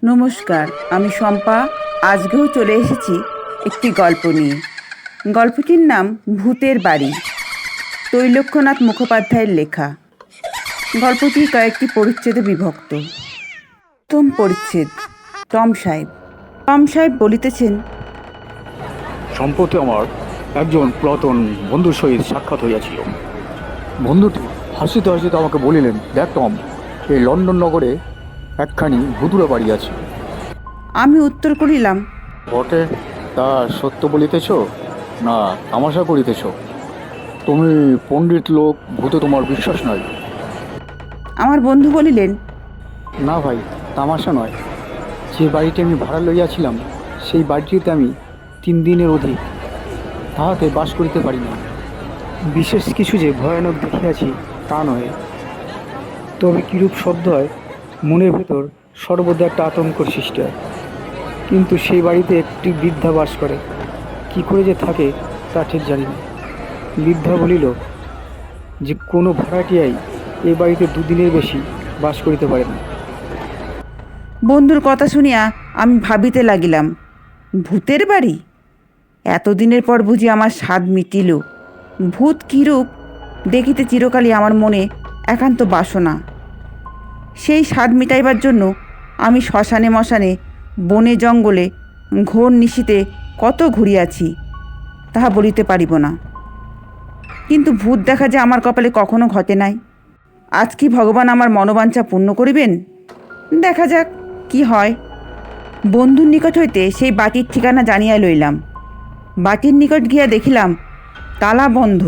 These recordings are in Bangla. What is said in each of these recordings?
নমস্কার, আমি শম্পা। আজকেও চলে এসেছি একটি গল্প নিয়ে। গল্পটির নাম ভূতের বাড়ি, তৈলক্যনাথ মুখোপাধ্যায়ের লেখা। গল্পটি কয়েকটি পরিচ্ছেদে বিভক্ত। প্রথম পরিচ্ছেদ, টম সাহেব। টম সাহেব বলিতেছেন, সম্প্রতি আমার একজন পুরাতন বন্ধুর সহিত সাক্ষাৎ হইয়াছিল। বন্ধুটি হাসিতে হাসিতে আমাকে বলিলেন, দেখ টম, এই লন্ডন নগরে একখানি ভুতুড়ে বাড়ি আছে। আমি উত্তর করিলাম, বটে, তা সত্য বলিতেছ না তামাশা করিতেছ? তুমি পণ্ডিত লোক, ভূতে তোমার বিশ্বাস নাই। আমার বন্ধু বলিলেন, না ভাই, তামাশা নয়। যে বাড়িটি আমি ভাড়া লইয়াছিলাম সেই বাড়িটিতে আমি 3 দিনের অধিক তাহাতে বাস করিতে পারি না। বিশেষ কিছু যে ভয়ানক দেখিয়াছি তা নয়, তবে কিরূপ শব্দ হয় মনের ভেতর সর্বদা একটা আতঙ্কর সৃষ্টি হয়। কিন্তু সেই বাড়িতে একটি বৃদ্ধা বাস করে, কি করে যে থাকে তা ঠিক জানি না। বৃদ্ধা বলিল যে কোনো ভাড়াটিয়াই এই বাড়িতে 2 দিনের বেশি বাস করিতে পারে না। বন্ধুর কথা শুনিয়া আমি ভাবিতে লাগিলাম, ভূতের বাড়ি? এতদিনের পর বুঝি আমার স্বাদ মিটিল। ভূত কীরূপ দেখিতে চিরকালই আমার মনে একান্ত বাসনা। সেই স্বাদ মিটাইবার জন্য আমি শ্মশানে মশানে, বনে জঙ্গলে, ঘোর নিশীতে কত ঘুরিয়াছি, তাহা বলিতে পারিব না। কিন্তু ভূত দেখা যে আমার কপালে কখনো ঘটে নাই। আজ কি ভগবান আমার মনোবাঞ্ছা পূর্ণ করিবেন? দেখা যাক কি হয়। বন্ধুর নিকট হইতে সেই বাটির ঠিকানা জানিয়া লইলাম। বাটির নিকট গিয়া দেখিলাম তালা বন্ধ।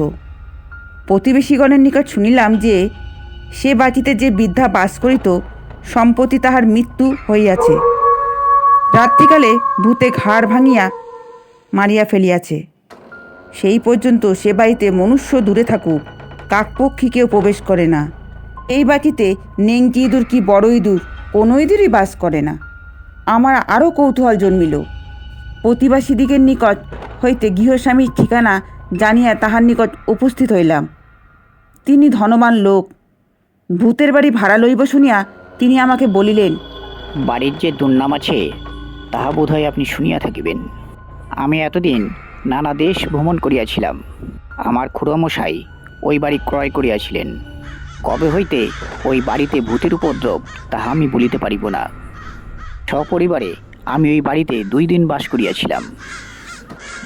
প্রতিবেশীগণের নিকট শুনিলাম যে সে বাটিতে যে বৃদ্ধা বাস করিত সম্প্রতি তাহার মৃত্যু হইয়াছে। রাত্রিকালে ভূতে ঘাড় ভাঙিয়া মারিয়া ফেলিয়াছে। সেই পর্যন্ত সে বাড়িতে মনুষ্য দূরে থাকুক, কাকপক্ষী কেউ প্রবেশ করে না। এই বাটিতে নেংটি ইঁদুর কি বড় ইঁদুর, কোনো ইঁদুরই বাস করে না। আমার আরও কৌতূহল জন্মিল। প্রতিবাসীদিগের নিকট হইতে গৃহস্বামীর ঠিকানা জানিয়া তাহার নিকট উপস্থিত হইলাম। তিনি ধনবান লোক। ভূতের বাড়ি ভাড়া লইব শুনিয়া তিনি আমাকে বলিলেন, বাড়ির যে দুর্নাম আছে তাহা বোধহয় আপনি শুনিয়া থাকিবেন। আমি এতদিন নানা দেশ ভ্রমণ করিয়াছিলাম। আমার খুড়ামশাই ওই বাড়ি ক্রয় করিয়াছিলেন। কবে হইতে ওই বাড়িতে ভূতের উপদ্রব তাহা আমি বলিতে পারিব না। সপরিবারে আমি ওই বাড়িতে 2 দিন বাস করিয়াছিলাম।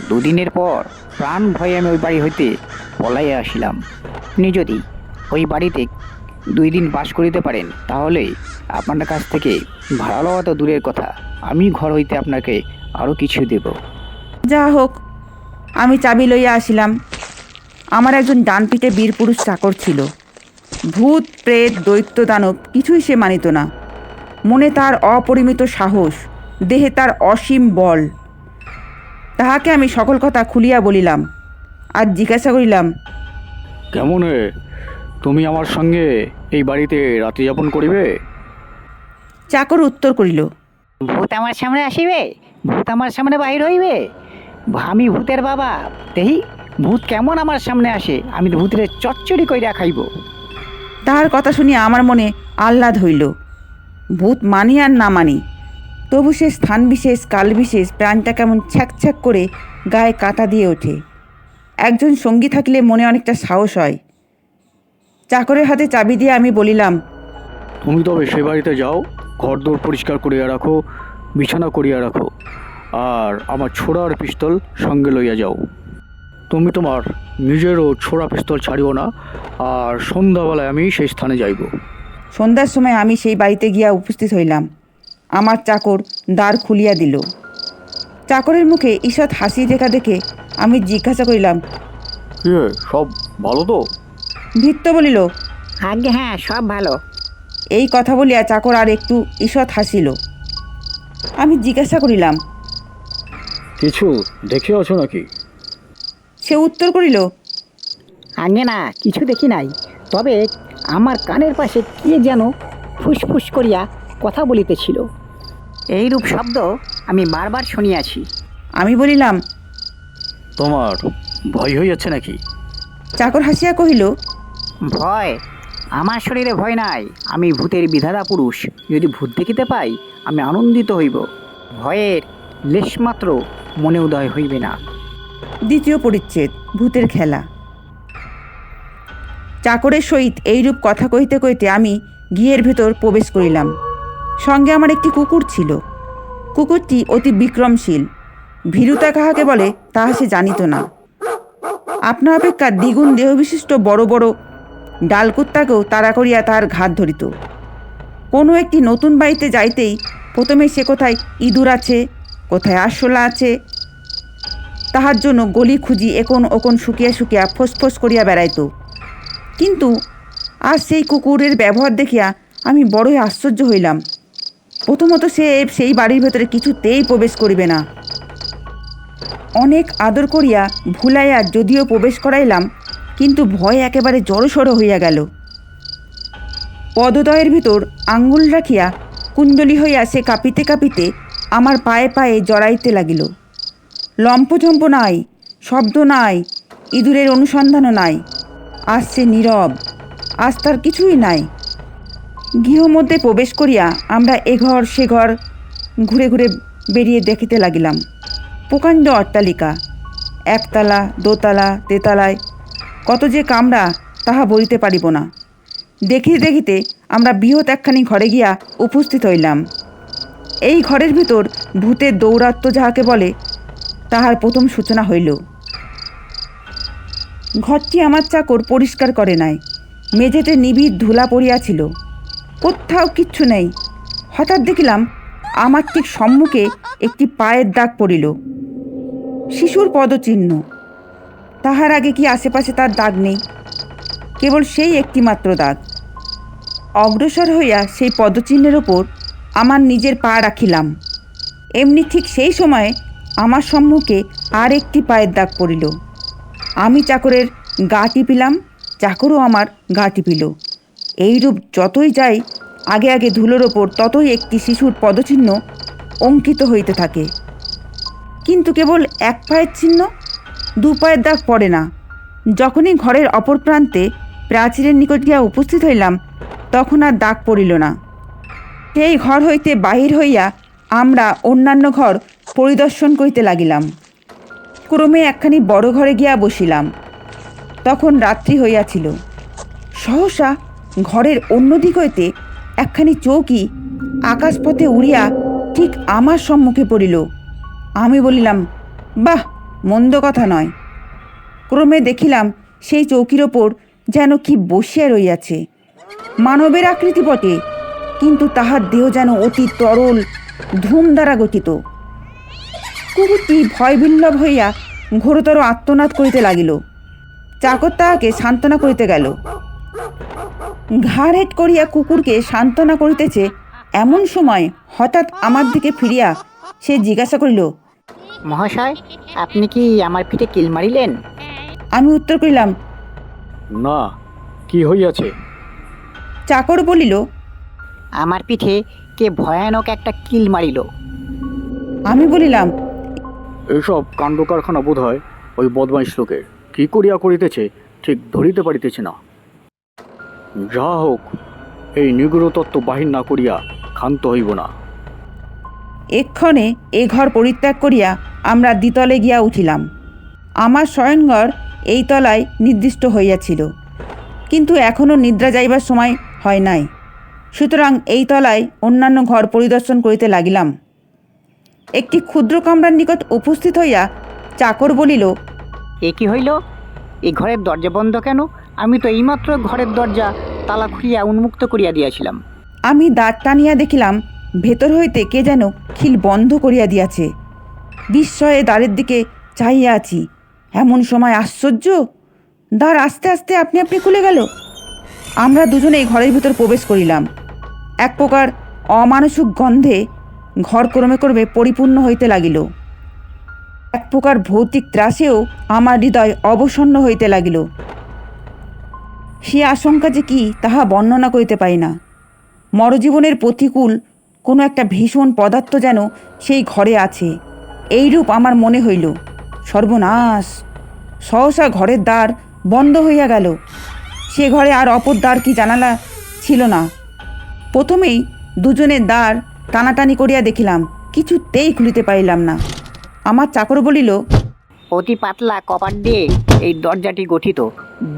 2 দিনের পর প্রাণ ভয়ে আমি ওই বাড়ি হইতে পলাইয়া আসিলাম। আপনি যদি ওই বাড়িতে 2 দিন বাস করিতে পারেন তাহলে আপনার কাছ থেকে ভাড়া লওয়া তো দূরের কথা, আমি ঘর হইতে আপনাকে আরও কিছু দেব। যা হোক, আমি চাবি লইয়া আসিলাম। আমার একজন ডানপিটে বীরপুরুষ চাকর ছিল। ভূত প্রেত দৈত্য দানব কিছুই সে মানিত না। মনে তার অপরিমিত সাহস, দেহে তার অসীম বল। তাহাকে আমি সকল কথা খুলিয়া বলিলাম। আর জিজ্ঞাসা করিলাম, কেমন তুমি আমার সঙ্গে এই বাড়িতে রাত্রি যাপন করিবে? চাকর উত্তর করিল, ভূত আমার সামনে আসিবে, ভূত আমার সামনে বাহির হইবে। আমি ভূতের বাবা, দেহি ভূত কেমন আমার সামনে আসে, আমি তো ভূতের চচ্চড়ি কইরা খাইব। তাহার কথা শুনিয়া আমার মনে আহ্লাদ হইল। ভূত মানি আর না মানি, তবু সে স্থান বিশেষ কাল বিশেষ প্রাণটা কেমন ছ্যাক ছ্যাক করে গায়ে কাঁটা দিয়ে ওঠে। একজন সঙ্গী থাকলে মনে অনেকটা সাহস হয়। চাকরের হাতে চাবি দিয়ে আমি বলিলাম, তুমি তবে সে বাড়িতে যাও, ঘরদোর পরিষ্কার করিয়া রাখো, বিছানা করিয়া রাখো, আর আমার ছোড়া আর পিস্তল সঙ্গে লইয়া যাও। তুমি তোমার নিজেরও ছোড়া পিস্তল ছাড়িও না। আর সন্ধ্যাবেলায় আমি সেই স্থানে যাইব। সন্ধ্যার সময় আমি সেই বাড়িতে গিয়া উপস্থিত হইলাম। আমার চাকর দ্বার খুলিয়া দিল। চাকরের মুখে ঈষৎ হাসি দেখা দেখে আমি জিজ্ঞাসা করিলাম, কি সব ভালো তো? ভৃত্য বলিল, আগে হ্যাঁ, সব ভালো। এই কথা বলিয়া চাকর আর একটু ঈষৎ হাসিল। আমি জিজ্ঞাসা করিলাম, কিছু দেখিয়াছ নাকি? সে উত্তর করিল, আগে না, কিছু দেখি নাই, তবে আমার কানের পাশে কে যেন ফুসফুস করিয়া কথা বলিতেছিল। এইরূপ শব্দ আমি বারবার শুনিয়াছি। আমি বলিলাম, তোমার ভয় হইয়াছে নাকি? চাকর হাসিয়া কহিল, ভয় আমার শরীরে ভয় নাই, আমি ভূতের বিধাতা পুরুষ। যদি ভূত দেখিতে পাই আমি আনন্দিত হইব, ভয়ের লেশমাত্র মনে উদয় হইবে না। দ্বিতীয় পরিচ্ছেদ, ভূতের খেলা। চাকরের সহিত এইরূপ কথা কইতে কইতে আমি গৃহের ভেতর প্রবেশ করিলাম। সঙ্গে আমার একটি কুকুর ছিল। কুকুরটি অতি বিক্রমশীল। ভীরুতা কাহাকে বলে তাহা সে জানিত না। আপনা অপেক্ষা দ্বিগুণ দেহবিশিষ্ট বড় বড় ডালকুত্তাকেও তাড়া করিয়া তাহার ঘাত ধরিত। কোনো একটি নতুন বাড়িতে যাইতেই প্রথমে সে কোথায় ইঁদুর আছে, কোথায় আরশোলা আছে, তাহার জন্য গলি খুঁজি একন ওকন শুকিয়া শুকিয়া ফোঁস করিয়া বেড়াইত। কিন্তু আজ সেই কুকুরের ব্যবহার দেখিয়া আমি বড়ই আশ্চর্য হইলাম। প্রথমত সে সেই বাড়ির ভেতরে কিছুতেই প্রবেশ করিবে না। অনেক আদর করিয়া ভুলাইয়া যদিও প্রবেশ করাইলাম, কিন্তু ভয় একেবারে জড়সড় হইয়া গেল। পদদয়ের ভিতর আঙ্গুল রাখিয়া কুণ্ডলী হইয়া সে কাঁপিতে কাঁপিতে আমার পায়ে পায়ে জড়াইতে লাগিল। লম্পঝম্প নাই, শব্দ নাই, ইঁদুরের অনুসন্ধানও নাই। আজ সে নীরব, আজ তার কিছুই নাই। গৃহ মধ্যে প্রবেশ করিয়া আমরা এ ঘর সে ঘর ঘুরে ঘুরে বেরিয়ে দেখিতে লাগিলাম। প্রকাণ্ড অট্টালিকা, একতলা, দোতলা, তেতলায় কত যে কামরা তাহা বলিতে পারিব না। দেখিতে দেখিতে আমরা বৃহৎ একখানি ঘরে গিয়া উপস্থিত হইলাম। এই ঘরের ভিতর ভূতের দৌরাত্ম্য যাহাকে বলে তাহার প্রথম সূচনা হইল। ঘরটি আমার চাকর পরিষ্কার করে নাই। মেঝেতে নিবিড় ধুলা পড়িয়াছিল, কোথাও কিচ্ছু নেই। হঠাৎ দেখিলাম আমার ঠিক সম্মুখে একটি পায়ের দাগ পড়িল, শিশুর পদচিহ্ন। তাহার আগে কি আশেপাশে তার দাগ নেই? কেবল সেই একটি মাত্র দাগ। অগ্রসর হইয়া সেই পদচিহ্নের ওপর আমার নিজের পা রাখিলাম। এমনি ঠিক সেই সময়ে আমার সম্মুখে আর একটি পায়ের দাগ পড়িল। আমি চাকরের গা টিপিলাম, চাকরও আমার গা টিপিল। এইরূপ যতই যাই আগে আগে ধুলোর ওপর ততই একটি শিশুর পদচিহ্ন অঙ্কিত হইতে থাকে। কিন্তু কেবল এক পায়ের চিহ্ন, দু পায়ের দাগ পড়ে না। যখনই ঘরের অপর প্রান্তে প্রাচীরের নিকট গিয়া উপস্থিত হইলাম, তখন আর দাগ পড়িল না। সেই ঘর হইতে বাহির হইয়া আমরা অন্যান্য ঘর পরিদর্শন করিতে লাগিলাম। ক্রমে একখানি বড় ঘরে গিয়া বসিলাম। তখন রাত্রি হইয়াছিল। সহসা ঘরের অন্য দিক হইতে একখানি চৌকি আকাশপথে উড়িয়া ঠিক আমার সম্মুখে পড়িল। আমি বলিলাম, বাহ, মন্দ কথা নয়। ক্রমে দেখিলাম সেই চৌকির ওপর যেন কি বসিয়া রইয়াছে। মানবের আকৃতি বটে, কিন্তু তাহার দেহ যেন অতি তরল ধূম দ্বারা গঠিত। কুকুরটি ভয়বিল্লভ হইয়া ঘোরতর আর্তনাদ করিতে লাগিল। চাকর তাহাকে সান্ত্বনা করিতে গেল। ঘাড় হেট করিয়া কুকুরকে সান্ত্বনা করিতেছে, এমন সময় হঠাৎ আমার দিকে ফিরিয়া সে জিজ্ঞাসা করিল, মহাশয়, আপনি কি আমার পিঠে কিল মারিলেন? আমি উত্তর করিলাম, না, কি হইয়াছে? চাকর বলিল, আমার পিঠে কে ভয়ানক একটা কিল মারিল। আমি বলিলাম, এসব কাণ্ড কারখানা বোধ হয় ওই বদমাইশ লোকের। কি করিয়া করিতেছে ঠিক ধরিতে পারিতেছি না। যা হোক, এই নিগূঢ় তত্ত্ব বাহির না করিয়া ক্ষান্ত হইব না। এক্ষণে এ ঘর পরিত্যাগ করিয়া আমরা দ্বিতলে গিয়া উঠিলাম। আমার শয়নঘর এই তলায় নির্দিষ্ট হইয়াছিল, কিন্তু এখনও নিদ্রা যাইবার সময় হয় নাই। সুতরাং এই তলায় অন্যান্য ঘর পরিদর্শন করিতে লাগিলাম। একটি ক্ষুদ্র কামরার নিকট উপস্থিত হইয়া চাকর বলিল, এ কি হইল? এই ঘরের দরজা বন্ধ কেন? আমি তো এইমাত্র ঘরের দরজা তালা খুলিয়া উন্মুক্ত করিয়া দিয়াছিলাম। আমি দ্বার টানিয়া দেখিলাম ভেতর হইতে কে যেন খিল বন্ধ করিয়া দিয়াছে। বিস্ময়ে দ্বারের দিকে চাহিয়া আছি। এমন সময় আশ্চর্য, দ্বার আস্তে আস্তে আপনি আপনি খুলে গেল। আমরা দুজনেই ঘরের ভিতর প্রবেশ করিলাম। এক প্রকার অমানসিক গন্ধে ঘর ক্রমে ক্রমে পরিপূর্ণ হইতে লাগিল। এক প্রকার ভৌতিক ত্রাসেও আমার হৃদয় অবসন্ন হইতে লাগিল। সে আশঙ্কা যে কি তাহা বর্ণনা করিতে পারি না। মরজীবনের প্রতিকূল কোনো একটা ভীষণ পদার্থ যেন সেই ঘরে আছে, এইরূপ আমার মনে হইল। সর্বনাশ! সহসা ঘরের দ্বার বন্ধ হইয়া গেল। সে ঘরে আর অপর দ্বার কি জানালা ছিল না। প্রথমেই দুজনের দ্বার টানাটানি করিয়া দেখিলাম, কিছুতেই খুলিতে পারিলাম না। আমার চাকর বলিল, অতি পাতলা কপাট দিয়ে এই দরজাটি গঠিত,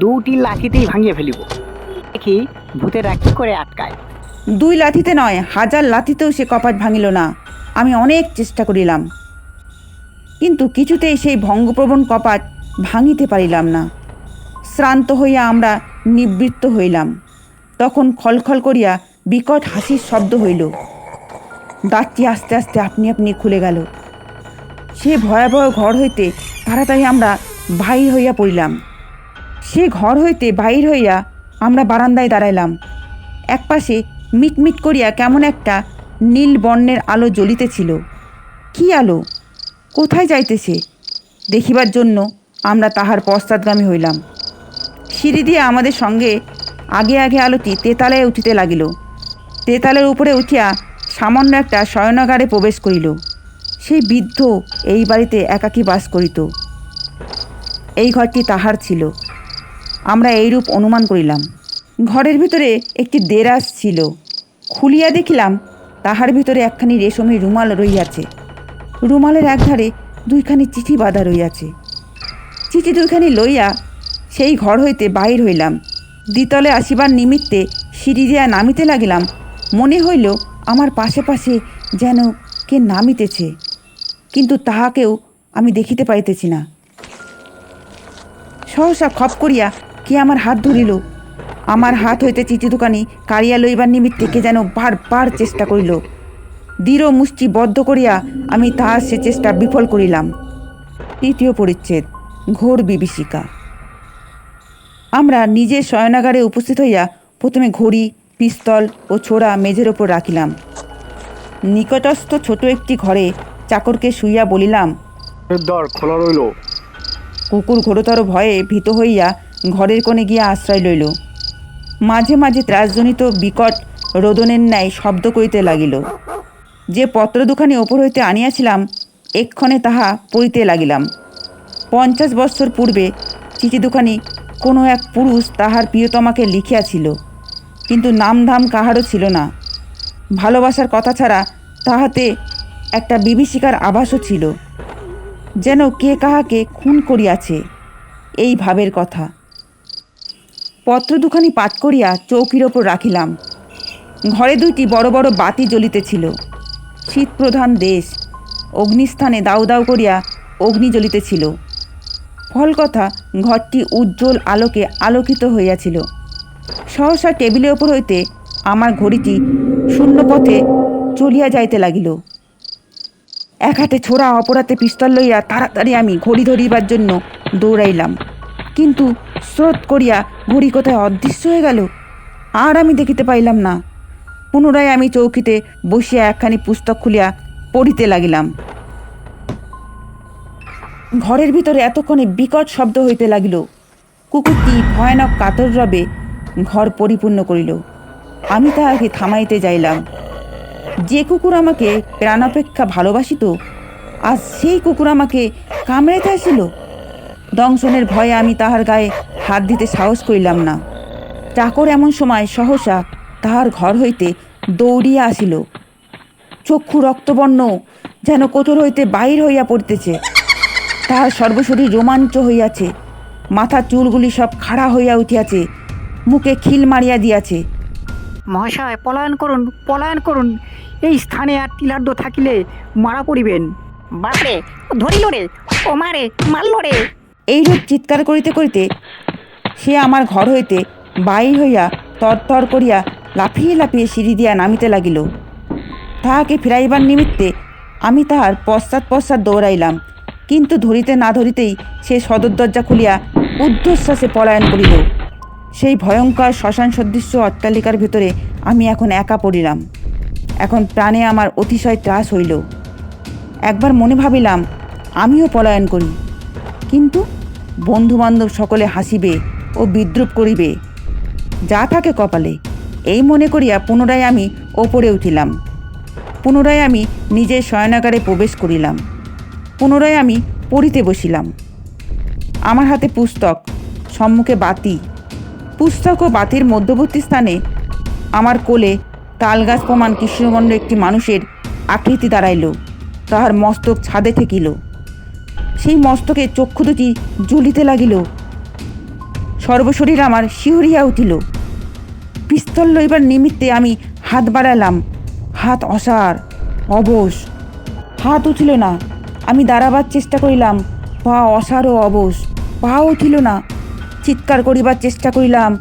2টি লাঠিতেই ভাঙিয়ে ফেলিব। দেখি ভূতেরা কি করে আটকায়। 2 লাঠিতে নয়, 1000 লাঠিতেও সে কপাট ভাঙিল না। আমি অনেক চেষ্টা করিলাম, কিন্তু কিছুতেই সেই ভঙ্গপ্রবণ কপাট ভাঙিতে পারিলাম না। শ্রান্ত হইয়া আমরা নিবৃত্ত হইলাম। তখন খলখল করিয়া বিকট হাসির শব্দ হইল। দ্বারটি আস্তে আস্তে আপনি আপনি খুলে গেল। সে ভয়াবহ ঘর হইতে তাড়াতাড়ি আমরা বাহির হইয়া পড়িলাম। সে ঘর হইতে বাহির হইয়া আমরা বারান্দায় দাঁড়াইলাম। একপাশে মিটমিট করিয়া কেমন একটা নীল বর্ণের আলো জ্বলিতেছিল। কি আলো? কোথায় যাইতেছে দেখিবার জন্য আমরা তাহার পশ্চাৎগামী হইলাম। সিঁড়ি দিয়ে আমাদের সঙ্গে আগে আগে আলোটি তেতালায় উঠিতে লাগিল। তেতালের উপরে উঠিয়া সামান্য একটা শয়নাগারে প্রবেশ করিল। সেই বৃদ্ধ এই বাড়িতে একাকী বাস করিত। এই ঘরটি তাহার ছিল, আমরা এইরূপ অনুমান করিলাম। ঘরের ভিতরে একটি দেরাজ ছিল। খুলিয়া দেখিলাম তাহার ভিতরে একখানি রেশমি রুমাল রইয়াছে। রুমালের একধারে 2খানি চিঠি বাঁধা রইয়াছে। চিঠি 2খানি লইয়া সেই ঘর হইতে বাহির হইলাম। দ্বিতলে আসিবার নিমিত্তে সিঁড়ি দিয়া নামিতে লাগিলাম। মনে হইল আমার পাশে পাশে যেন কে নামিতেছে, কিন্তু তাহাকেও আমি দেখিতে পাইতেছি না। সহসা খপ করিয়া কে আমার হাত ধরিল। আমার হাত হইতে চিঠি 2খানি কাড়িয়া লইবার নিমিত্তে কে যেন বারবার চেষ্টা করিল। দৃঢ় মুষ্টি বদ্ধ করিয়া আমি তাহার সে চেষ্টা বিফল করিলাম। 3য় পরিচ্ছেদ, ঘোর বিভীষিকা। আমরা নিজের শয়নাগারে উপস্থিত হইয়া প্রথমে ঘড়ি, পিস্তল ও ছোরা মেঝের ওপর রাখিলাম। নিকটস্থ ছোট একটি ঘরে চাকরকে শুইয়া বলিলাম, দ্বার খোলা রইল। কুকুর ঘোরতর ভয়ে ভীত হইয়া ঘরের কোণে গিয়া আশ্রয় লইল। মাঝে মাঝে ত্রাসজনিত বিকট রোদনের ন্যায় শব্দ করিতে লাগিল। যে পত্র 2খানি ওপর হইতে আনিয়াছিলাম, এক্ষণে তাহা পড়িতে লাগিলাম। 50 বৎসর পূর্বে চিঠি 2খানি কোনো এক পুরুষ তাহার প্রিয়তমাকে লিখিয়াছিল, কিন্তু নামধাম কাহারও ছিল না। ভালোবাসার কথা ছাড়া তাহাতে একটা বিভীষিকার আভাসও ছিল, যেন কে কাহাকে খুন করিয়াছে, এই ভাবের কথা। পত্র 2খানি পাঠ করিয়া চৌকির ওপর রাখিলাম। ঘরে 2টি বড় বড় বাতি জ্বলিতেছিল। শীতপ্রধান দেশ, অগ্নিস্থানে দাউ দাউ করিয়া অগ্নি জ্বলিতেছিল। ফল কথা, ঘরটি উজ্জ্বল আলোকে আলোকিত হইয়াছিল। সহসা টেবিলের ওপর হইতে আমার ঘড়িটি শূন্য পথে চলিয়া যাইতে লাগিল। এক হাতে ছোড়া, অপর হাতে পিস্তল লইয়া তাড়াতাড়ি আমি ঘড়ি ধরিবার জন্য দৌড়াইলাম, কিন্তু স্রোত করিয়া ঘড়ি কোথায় অদৃশ্য হয়ে গেল, আর আমি দেখিতে পাইলাম না। পুনরায় আমি চৌকিতে বসিয়া একখানি পুস্তক খুলিয়া পড়িতে লাগিলাম। ঘরের ভিতরে এতক্ষণে বিকট শব্দ হইতে লাগিল। কুকুরটি ভয়ানক কাতর রবে ঘর পরিপূর্ণ করিল। আমি তাহাকে থামাইতে যাইলাম। যে কুকুর আমাকে প্রাণাপেক্ষা ভালোবাসিত, আজ সেই কুকুর আমাকে কামড়াইতে আসিল। দংশনের ভয়ে আমি তাহার গায়ে হাত দিতে সাহস করিলাম না। চাকর এমন সময় সহসা তাহার ঘর হইতে দৌড়িয়া আসিল। চক্ষু রক্তবর্ণ, যেন কোটর হইতে বাহির হইয়া পড়িতেছে। তাহার সর্বশরীর রোমাঞ্চ হইয়াছে, মাথার চুলগুলি সব খাড়া হইয়া উঠিয়াছে, মুখে খিল মারিয়া দিয়াছে। মহাশয়, পলায়ন করুন, পলায়ন করুন। এই স্থানে আর টিলার্দ থাকিলে মারা পড়িবেন। বাপরে, ধরিল রে, ও মারে, মারল রে। এইরূপ চিৎকার করিতে করিতে সে আমার ঘর হইতে বাহির হইয়া তরতর করিয়া লাফিয়ে লাফিয়ে সিঁড়ি দিয়া নামিতে লাগিল। তাহাকে ফিরাইবার নিমিত্তে আমি তাহার পশ্চাৎ পশ্চাৎ দৌড়াইলাম, কিন্তু ধরিতে না ধরিতেই সে সদর দরজা খুলিয়া ঊর্ধ্বশ্বাসে পলায়ন করিল। সেই ভয়ঙ্কর শ্মশান সদৃশ্য অট্টালিকার ভিতরে আমি এখন একা পড়িলাম। এখন প্রাণে আমার অতিশয় ত্রাস হইল। একবার মনে ভাবিলাম আমিও পলায়ন করি, কিন্তু বন্ধুবান্ধব সকলে হাসিবে ও বিদ্রূপ করিবে, যা থাকে কপালে, এই মনে করিয়া পুনরায় আমি ওপরে উঠিলাম। পুনরায় আমি নিজের শয়নাগারে প্রবেশ করিলাম। পুনরায় আমি পড়িতে বসিলাম। আমার হাতে পুস্তক, সম্মুখে বাতি, পুস্তক ও বাতির মধ্যবর্তী স্থানে আমার কোলে তালগাছ প্রমাণ কৃষ্ণবর্ণ একটি মানুষের আকৃতি দাঁড়াইল। তাহার মস্তক ছাদে ঠেকিল। সেই মস্তকে চক্ষু দুটি জ্বলিতে লাগিল। সর্বশরীর আমার শিহরিয়া উঠিল। পিস্তল লইবার নিমিত্তে আমি হাত বাড়ালাম। হাত অসাড়, অবশ। হাত উঠিল না। আমি দাঁড়াবার চেষ্টা করিলাম। পা অসাড় ও অবশ, পাও উঠিল না। চিৎকার করিবার চেষ্টা করিলাম,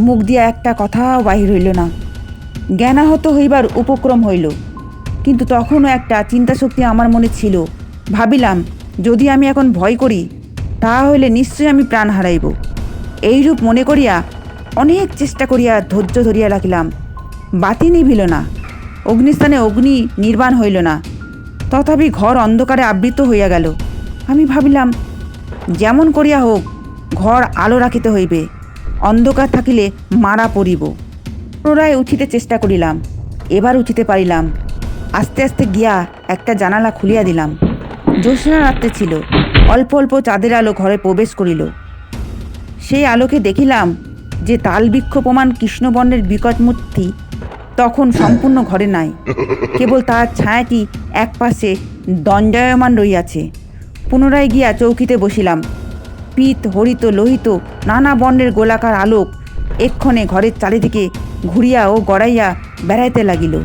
মুখ দিয়া একটা কথাও বাহির হইল না। জ্ঞানাহত হইবার উপক্রম হইল, কিন্তু তখনও একটা চিন্তাশক্তি আমার মনে ছিল। ভাবিলাম, যদি আমি এখন ভয় করি, তাহা হইলে নিশ্চয়ই আমি প্রাণ হারাইব। এইরূপ মনে করিয়া অনেক চেষ্টা করিয়া ধৈর্য ধরিয়া রাখিলাম। বাতি নিভিল না, অগ্নিস্থানে অগ্নি নির্বাণ হইল না। তথাপি ঘর অন্ধকারে আবৃত হইয়া গেল। আমি ভাবিলাম, যেমন করিয়া হোক ঘর আলো রাখিতে হইবে, অন্ধকার থাকিলে মারা পড়িব। পুনরায় উঠিতে চেষ্টা করিলাম। এবার উঠিতে পারিলাম। আস্তে আস্তে গিয়া একটা জানালা খুলিয়া দিলাম। জ্যোৎস্না রাত্রে ছিল। অল্প অল্প চাঁদের আলো ঘরে প্রবেশ করিল। সেই আলোকে দেখিলাম যে তালবৃক্ষ প্রমাণ কৃষ্ণবর্ণের বিকট মূর্তি তখন সম্পূর্ণ ঘরে নাই। কেবল তার ছায়াটি এক পাশে দণ্ডায়মান রইয়াছে। পুনরায় গিয়া চৌকিতে বসিলাম। পিত, হরিত, লোহিত নানা বর্ণের গোলাকার আলোক এক্ষণে ঘরের চারিদিকে ঘুরিয়া ও গড়াইয়া বেড়াইতে লাগিল।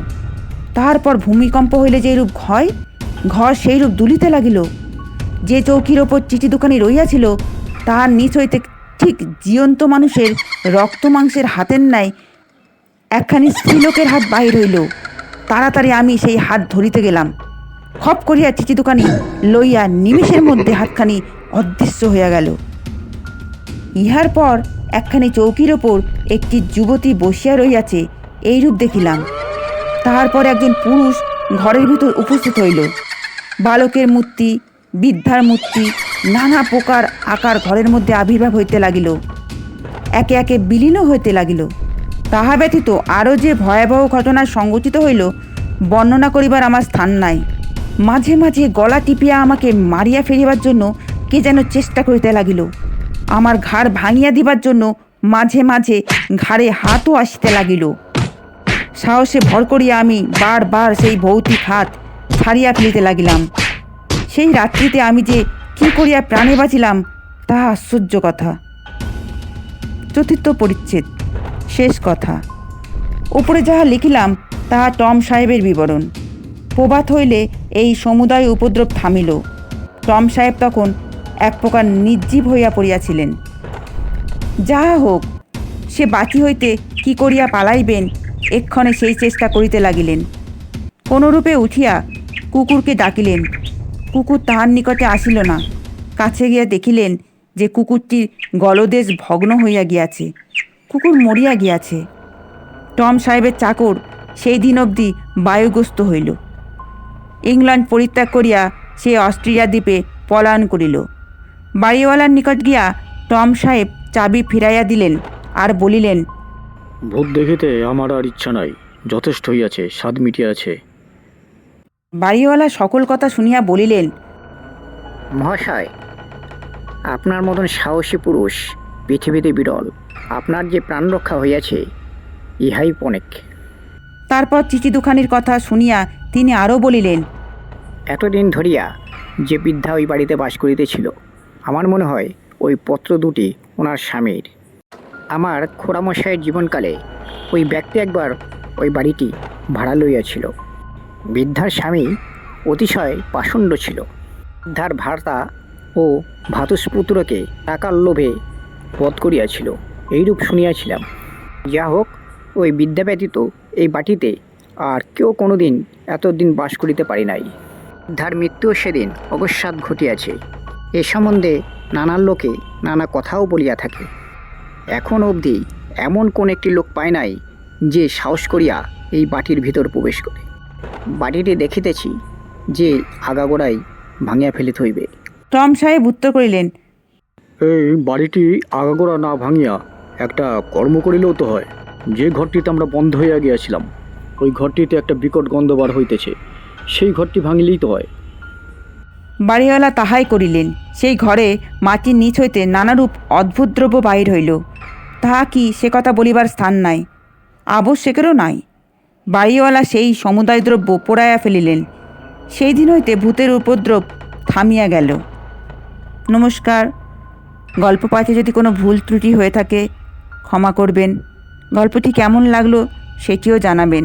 তারপর ভূমিকম্প হইলে যেরূপ হয়, ঘর সেইরূপ দুলিতে লাগিল। যে চৌকির ওপর চিঠি দোকানি রইয়াছিল, তাহার নিচ হইতে ঠিক জীবন্ত মানুষের রক্ত মাংসের হাতের ন্যায় একখানি স্ত্রীলোকের হাত বাহির হইল। তাড়াতাড়ি আমি সেই হাত ধরিতে গেলাম। খপ করিয়া চিঠি দোকানি লইয়া নিমেষের মধ্যে হাতখানি অদৃশ্য হইয়া গেল। ইহার পর একখানি চৌকির ওপর একটি যুবতী বসিয়া রইয়াছে, এইরূপ দেখিলাম। তাহার পর একজন পুরুষ ঘরের ভিতর উপস্থিত হইল। বালকের মূর্তি, বৃদ্ধার মূর্তি, নানা প্রকার আকার ঘরের মধ্যে আবির্ভাব হইতে লাগিল, একে একে বিলীন হইতে লাগিল। তাহা ব্যতীত আরও যে ভয়াবহ ঘটনা সংঘটিত হইল, বর্ণনা করিবার আমার স্থান নাই। মাঝে মাঝে গলা টিপিয়া আমাকে মারিয়া ফেলিবার জন্য কে যেন চেষ্টা করিতে লাগিল। আমার ঘাড় ভাঙিয়া দিবার জন্য মাঝে মাঝে ঘাড়ে হাতও আসিতে লাগিল। সাহসে ভর করিয়া আমি বারবার সেই ভৌতিক হাত ছাড়িয়া ফেলিতে লাগিলাম। সেই রাত্রিতে আমি যে কি করিয়া প্রাণে বাঁচিলাম, তাহা আশ্চর্য কথা। চতুর্থ পরিচ্ছেদ, শেষ কথা। উপরে যাহা লিখিলাম তাহা টম সাহেবের বিবরণ। প্রভাত হইলে এই সমুদায় উপদ্রব থামিল। টম সাহেব তখন এক প্রকার নির্জীব হইয়া পড়িয়াছিলেন। যাহা হোক, সে বাকি হইতে কি করিয়া পালাইবেন এক্ষণে সেই চেষ্টা করিতে লাগিলেন। কোনরূপে উঠিয়া কুকুরকে ডাকিলেন। কুকুর তাহার নিকটে আসিল না। কাছে গিয়া দেখিলেন যে কুকুরটির গলদেশ ভগ্ন হইয়া গিয়াছে, কুকুর মরিয়া গিয়াছে। টম সাহেবের চাকর সেই দিন অবধি বায়ুগ্রস্ত হইল। ইংল্যান্ড পরিত্যাগ করিয়া সে অস্ট্রেলিয়া দ্বীপে পলায়ন করিল। বাড়িওয়ালার নিকট গিয়া টম সাহেব চাবি ফিরাইয়া দিলেন আর বলিলেন, ভূত দেখিতে আমার আর ইচ্ছা নাই, যথেষ্ট হইয়াছে, স্বাদ মিটিয়াছে। বাড়িওয়ালা সকল কথা শুনিয়া বলিলেন, মহাশয়, আপনার মতন সাহসী পুরুষ পৃথিবীতে বিরল। আপনার যে প্রাণ রক্ষা হইয়াছে, ইহাই অনেক। তারপর চিঠি দুখানির কথা শুনিয়া তিনি আরও বলিলেন, এতদিন ধরিয়া যে বৃদ্ধা ওই বাড়িতে বাস করিতেছিল, আমার মনে হয় ওই পত্র দুটি ওনার স্বামীর। আমার খোড়ামশাইয়ের জীবনকালে ওই ব্যক্তি একবার ওই বাড়িটি ভাড়া লইয়াছিল। বৃদ্ধার স্বামী অতিশয় পাষণ্ড ছিল। বৃদ্ধার ভাতা ও ভাতুষপুত্রকে টাকার লোভে বধ করিয়াছিল, এইরূপ শুনিয়াছিলাম। যা হোক, ওই বিদ্যা ব্যতীত এই বাটিতে আর কেউ কোনোদিন এতদিন বাস করিতে পারি নাই। বৃদ্ধার মৃত্যুও সেদিন অকস্মাৎ ঘটিয়াছে। এ সম্বন্ধে নানান লোকে নানা কথাও বলিয়া থাকে। এখন অবধি এমন কোন একটি লোক পায় নাই যে সাহস করিয়া এই বাটির ভিতর প্রবেশ করে। বাটিটি দেখিতেছি যে আগাগোড়াই ভাঙিয়া ফেলিতে হইবে। টম সাহেব উত্তর করিলেন, এই বাড়িটি আগাগোড়া না ভাঙিয়া একটা কর্ম করিলেও তো হয়। যে ঘরটিতে আমরা বন্ধ হইয়া গিয়াছিলাম, ওই ঘরটিতে একটা বিকট গন্ধ বার হইতেছে, সেই ঘরটি ভাঙিলেই তো হয়। বাড়িওয়ালা তাহাই করিলেন। সেই ঘরে মাটির নিচ হইতে নানারূপ অদ্ভুত দ্রব্য বাহির হইল। তাহা কি সে কথা বলিবার স্থান নাই, আবশ্যকেরও নাই। বাড়িওয়ালা সেই সমুদয় দ্রব্য পোড়াইয়া ফেলিলেন। সেই দিন হইতে ভূতের উপদ্রব থামিয়া গেল। নমস্কার। গল্প পাঠে যদি কোনো ভুল ত্রুটি হয়ে থাকে ক্ষমা করবেন। গল্পটি কেমন লাগলো সেটিও জানাবেন।